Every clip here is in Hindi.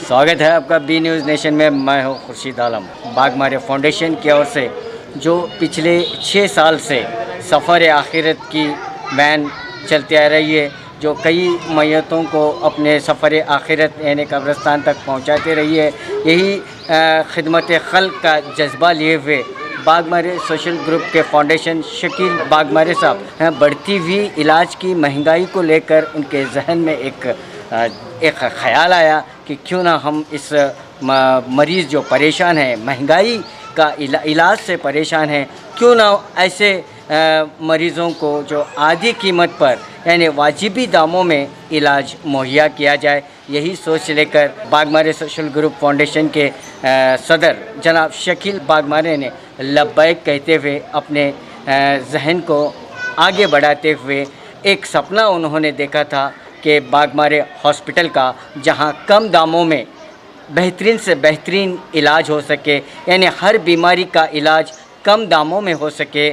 स्वागत है आपका बी न्यूज़ नेशन में। मैं हूँ खुर्शीद आलम। बागमारे फाउंडेशन की ओर से जो पिछले 6 साल से सफ़र आखिरत की वैन चलती आ रही है, जो कई मैयतों को अपने सफ़र आखिरत यानी कब्रिस्तान तक पहुँचाती रही है, यही खिदमत खल्क का जज्बा लिए हुए बागमारे सोशल ग्रुप के फाउंडेशन शकील बागमारे साहब बढ़ती हुई इलाज की महंगाई को लेकर उनके जहन में एक ख़याल आया कि क्यों ना हम इस मरीज़ जो परेशान है, महंगाई का इलाज से परेशान है, क्यों ना ऐसे मरीज़ों को जो आधी कीमत पर यानी वाजिबी दामों में इलाज मुहैया किया जाए। यही सोच लेकर बागमारे सोशल ग्रुप फाउंडेशन के सदर जनाब शकील बागमारे ने लब्बैक कहते हुए अपने जहन को आगे बढ़ाते हुए एक सपना उन्होंने देखा था कि बागमारे हॉस्पिटल का जहां कम दामों में बेहतरीन से बेहतरीन इलाज हो सके, यानी हर बीमारी का इलाज कम दामों में हो सके,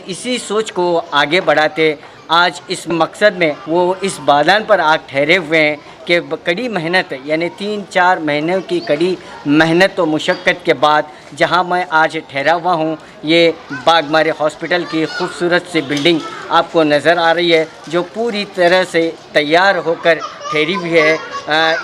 इसी सोच को आगे बढ़ाते आज इस मकसद में वो इस बादान पर आग ठहरे हुए हैं कि कड़ी मेहनत यानी 3-4 महीनों की कड़ी मेहनत और मुशक्क़त के बाद जहां मैं आज ठहरा हुआ हूं, ये बागमारे हॉस्पिटल की खूबसूरत सी बिल्डिंग आपको नज़र आ रही है, जो पूरी तरह से तैयार होकर ठहरी हुई है।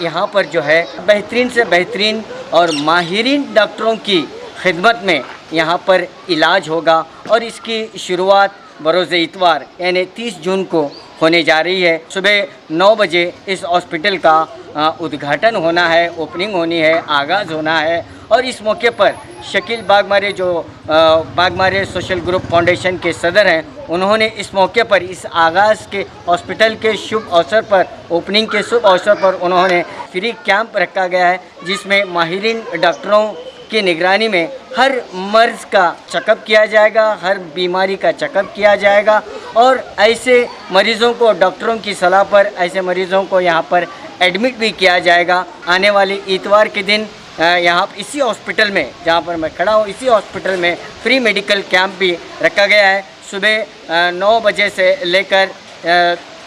यहाँ पर जो है बेहतरीन से बेहतरीन और माहिरीन डॉक्टरों की खिदमत में यहाँ पर इलाज होगा और इसकी शुरुआत बरोज़ इतवार यानी 30 जून को होने जा रही है। सुबह 9 बजे इस हॉस्पिटल का उद्घाटन होना है, ओपनिंग होनी है, आगाज़ होना है और इस मौके पर शकील बागमारे जो बागमारे सोशल ग्रुप फाउंडेशन के सदर हैं, उन्होंने इस मौके पर इस आगाज़ के हॉस्पिटल के शुभ अवसर पर, ओपनिंग के शुभ अवसर पर उन्होंने फ्री कैंप रखा गया है, जिसमें माहिरीन डॉक्टरों की निगरानी में हर मर्ज़ का चेकअप किया जाएगा, हर बीमारी का चेकअप किया जाएगा और ऐसे मरीज़ों को डॉक्टरों की सलाह पर ऐसे मरीज़ों को यहाँ पर एडमिट भी किया जाएगा। आने वाली इतवार के दिन यहाँ इसी हॉस्पिटल में, जहाँ पर मैं खड़ा हूँ, इसी हॉस्पिटल में फ्री मेडिकल कैंप भी रखा गया है। सुबह 9 बजे से लेकर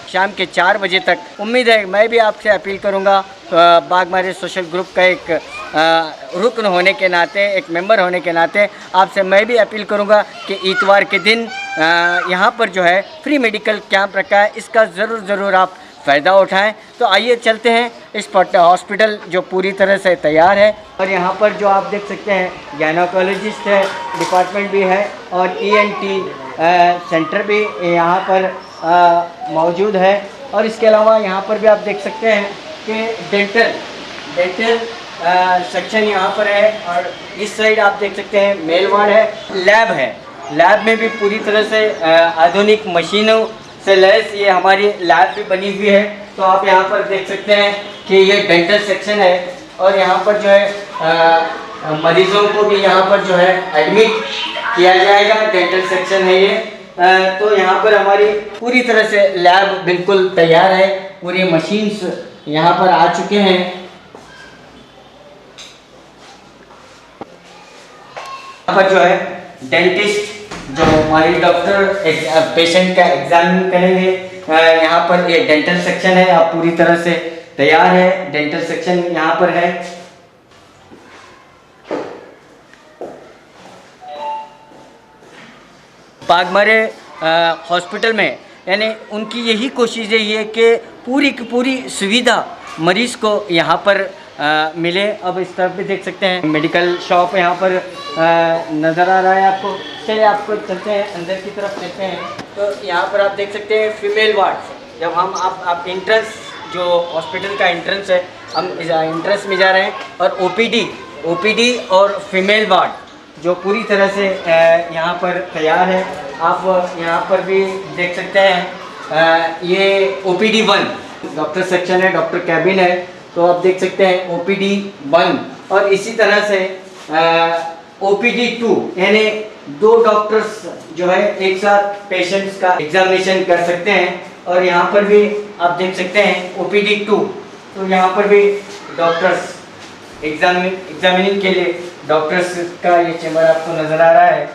शाम के 4 बजे तक। उम्मीद है, मैं भी आपसे अपील करूंगा, बागमारे सोशल ग्रुप का एक रुकन होने के नाते, एक मेंबर होने के नाते आपसे मैं भी अपील करूंगा कि इतवार के दिन यहाँ पर जो है फ्री मेडिकल कैंप रखा है, इसका ज़रूर आप फ़ायदा उठाएं। तो आइए चलते हैं इस हॉस्पिटल जो पूरी तरह से तैयार है और यहाँ पर जो आप देख सकते हैं गायनोकोलॉजिस्ट है, डिपार्टमेंट भी है और ENT सेंटर भी यहाँ पर मौजूद है और इसके अलावा यहाँ पर भी आप देख सकते हैं कि डेंटल सेक्शन यहाँ पर है और इस साइड आप देख सकते हैं मेल वार्ड है, लैब है। लैब में भी पूरी तरह से आधुनिक मशीनों से लैस ये हमारी लैब भी बनी हुई है। तो आप यहाँ पर देख सकते हैं कि ये डेंटल सेक्शन है और यहाँ पर जो है मरीज़ों को भी यहाँ पर जो है एडमिट किया जाएगा। डेंटल सेक्शन है ये। तो यहाँ पर हमारी पूरी तरह से लैब बिल्कुल तैयार है, पूरी मशीन्स यहाँ पर आ चुके हैं। यहाँ पर जो है डेंटिस्ट जो हमारी डॉक्टर पेशेंट का एग्जामिन करेंगे। यहाँ पर ये डेंटल सेक्शन है, आप पूरी तरह से तैयार है। डेंटल सेक्शन यहाँ पर है। बागमारे हॉस्पिटल में यानी उनकी यही कोशिश यही है कि पूरी की पूरी सुविधा मरीज़ को यहाँ पर मिले। अब इस तरफ भी देख सकते हैं मेडिकल शॉप यहाँ पर नज़र आ रहा है आपको। चलिए आपको चलते हैं अंदर की तरफ चलते हैं। तो यहाँ पर आप देख सकते हैं फीमेल वार्ड। जब हम आप एंट्रेंस जो हॉस्पिटल का एंट्रेंस है, हम एंट्रेंस में जा रहे हैं और OPD और फीमेल वार्ड जो पूरी तरह से यहाँ पर तैयार है। आप यहाँ पर भी देख सकते हैं ये OPD 1 डॉक्टर सेक्शन है, डॉक्टर कैबिन है। तो आप देख सकते हैं OPD 1 और इसी तरह से OPD 2 यानी 2 डॉक्टर्स जो है एक साथ पेशेंट्स का एग्जामिनेशन कर सकते हैं। और यहाँ पर भी आप देख सकते हैं OPD 2, तो यहाँ पर भी डॉक्टर्स एग्जामिनिंग के लिए डॉक्टर्स का ये चैम्बर आपको नज़र आ रहा है।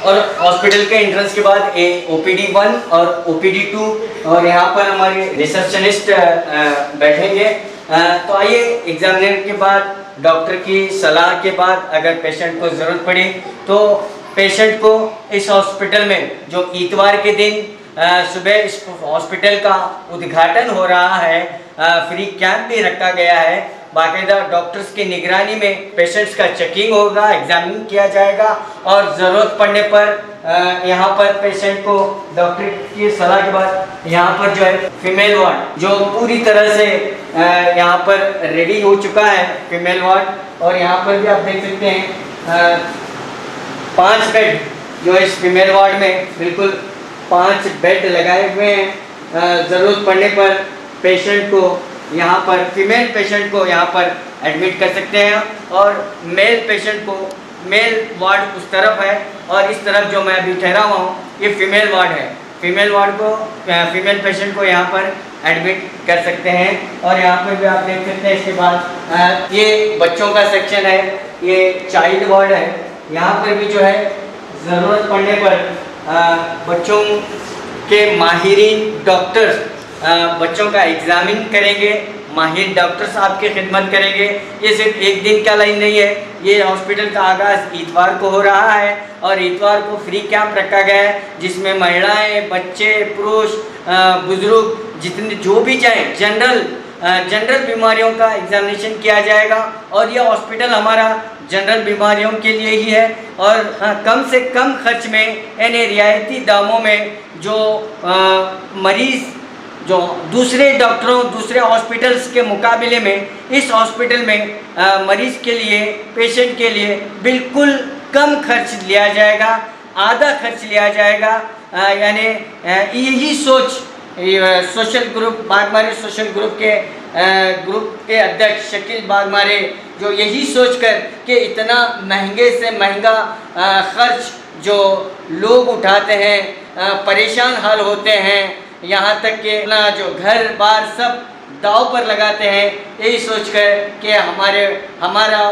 और हॉस्पिटल के एंट्रेंस के बाद OPD 1 और OPD 2 और यहाँ पर हमारे रिसेप्शनिस्ट बैठेंगे। तो आइए, एग्जामिनेशन के बाद डॉक्टर की सलाह के बाद अगर पेशेंट को ज़रूरत पड़ी तो पेशेंट को इस हॉस्पिटल में जो इतवार के दिन सुबह इस हॉस्पिटल का उद्घाटन हो रहा है, फ्री कैंप भी रखा गया है। बाकायदा डॉक्टर्स की निगरानी में पेशेंट्स का चेकिंग होगा, एग्जामिन किया जाएगा और ज़रूरत पड़ने पर यहाँ पर पेशेंट को डॉक्टर की सलाह के बाद यहाँ पर जो है फीमेल वार्ड जो पूरी तरह से यहाँ पर रेडी हो चुका है, फीमेल वार्ड। और यहाँ पर भी आप देख सकते हैं 5 बेड जो इस फीमेल वार्ड में बिल्कुल 5 बेड लगाए हुए हैं। ज़रूरत पड़ने पर पेशेंट को यहाँ पर, फीमेल पेशेंट को यहाँ पर एडमिट कर सकते हैं और मेल पेशेंट को, मेल वार्ड उस तरफ है और इस तरफ जो मैं अभी ठहरा हुआ हूँ ये फीमेल वार्ड है। फीमेल वार्ड को, फीमेल पेशेंट को यहाँ पर एडमिट कर सकते हैं। और यहाँ पर भी आप देख सकते हैं इसके बाद ये बच्चों का सेक्शन है, ये चाइल्ड वार्ड है। यहाँ पर भी जो है ज़रूरत पड़ने पर बच्चों के माहिरीन डॉक्टर्स बच्चों का एग्जामिन करेंगे, माहिर डॉक्टर्स आपकी खिदमत करेंगे। ये सिर्फ एक दिन का लाइन नहीं है, ये हॉस्पिटल का आगाज़ इतवार को हो रहा है और इतवार को फ्री कैंप रखा गया है जिसमें महिलाएं, बच्चे, पुरुष, बुजुर्ग जितने जो भी चाहें जनरल बीमारियों का एग्जामिनेशन किया जाएगा। और यह हॉस्पिटल हमारा जनरल बीमारियों के लिए ही है और कम से कम खर्च में यानी रियायती दामों में जो मरीज़ जो दूसरे डॉक्टरों, दूसरे हॉस्पिटल्स के मुकाबले में इस हॉस्पिटल में मरीज़ के लिए, पेशेंट के लिए बिल्कुल कम खर्च लिया जाएगा, आधा खर्च लिया जाएगा। यानी यही सोच social group, Bagmare social group के अध्यक्ष शकील बागमारे जो यही सोचकर कि इतना महंगे से महंगा खर्च जो लोग उठाते हैं, परेशान हाल होते हैं, यहाँ तक कि अपना जो घर बार सब दाव पर लगाते हैं, यही सोचकर कि हमारा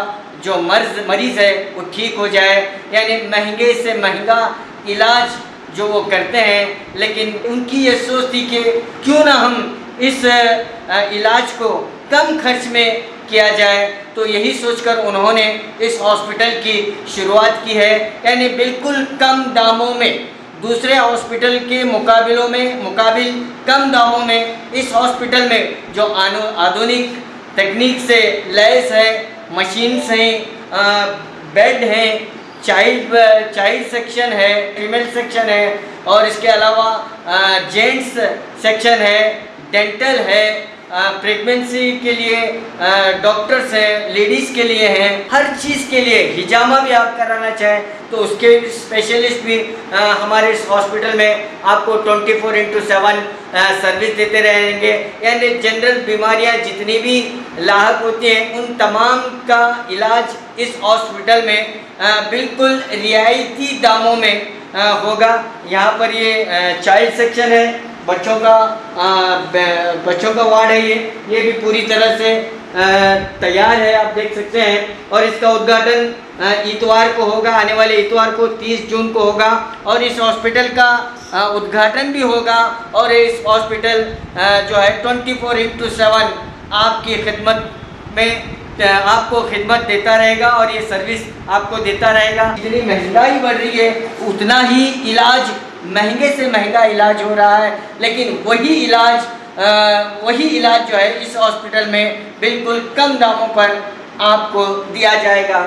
जो मरीज़ है वो ठीक हो जाए। यानी महंगे से महंगा इलाज जो वो करते हैं, लेकिन उनकी ये सोच थी कि क्यों ना हम इस इलाज को कम खर्च में किया जाए। तो यही सोचकर उन्होंने इस हॉस्पिटल की शुरुआत की है। यानी बिल्कुल कम दामों में, दूसरे हॉस्पिटल के मुकाबिल कम दामों में इस हॉस्पिटल में जो आधुनिक तकनीक से लैस है, मशीन्स हैं, बेड हैं, चाइल्ड सेक्शन है, फीमेल सेक्शन है और इसके अलावा जेंट्स सेक्शन है, डेंटल है, प्रेगनेंसी के लिए डॉक्टर्स हैं, लेडीज़ के लिए हैं, हर चीज़ के लिए। हिजामा भी आप कराना चाहें तो उसके स्पेशलिस्ट भी हमारे इस हॉस्पिटल में आपको 24/7 सर्विस देते रहेंगे। यानी जनरल बीमारियां जितनी भी लाहक होती हैं उन तमाम का इलाज इस हॉस्पिटल में बिल्कुल रियायती दामों में होगा। यहाँ पर ये चाइल्ड सेक्शन है, बच्चों का वार्ड है, ये भी पूरी तरह से तैयार है, आप देख सकते हैं। और इसका उद्घाटन इतवार को होगा, आने वाले इतवार को 30 जून को होगा और इस हॉस्पिटल का उद्घाटन भी होगा। और इस हॉस्पिटल जो है 24/7 आपकी खिदमत में आपको खिदमत देता रहेगा और ये सर्विस आपको देता रहेगा। जितनी महंगाई बढ़ रही है उतना ही इलाज, महंगे से महंगा इलाज हो रहा है, लेकिन वही इलाज जो है इस हॉस्पिटल में बिल्कुल कम दामों पर आपको दिया जाएगा।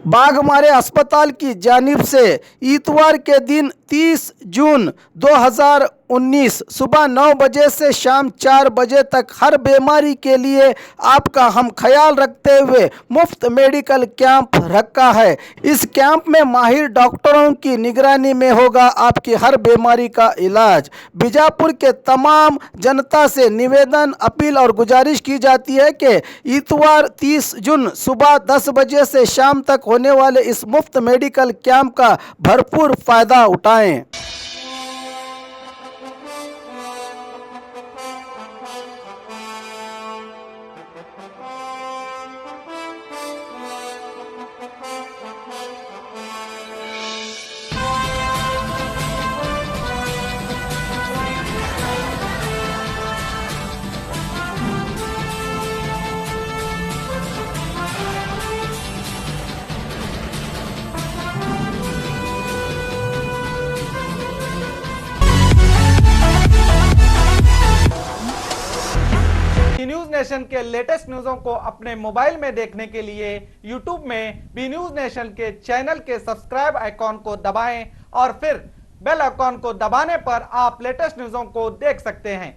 बागमारे अस्पताल की जानिब से इतवार के दिन 30 जून 2000 19 सुबह 9 बजे से शाम 4 बजे तक हर बीमारी के लिए आपका हम ख्याल रखते हुए मुफ्त मेडिकल कैंप रखा है। इस कैंप में माहिर डॉक्टरों की निगरानी में होगा आपकी हर बीमारी का इलाज। बीजापुर के तमाम जनता से निवेदन, अपील और गुजारिश की जाती है कि इतवार 30 जून सुबह 10 बजे से शाम तक होने वाले इस मुफ्त मेडिकल कैंप का भरपूर फायदा उठाएं। न्यूज नेशन के लेटेस्ट न्यूज़ों को अपने मोबाइल में देखने के लिए यूट्यूब में बी न्यूज नेशन के चैनल के सब्सक्राइब आइकॉन को दबाएं और फिर बेल आइकॉन को दबाने पर आप लेटेस्ट न्यूज़ों को देख सकते हैं।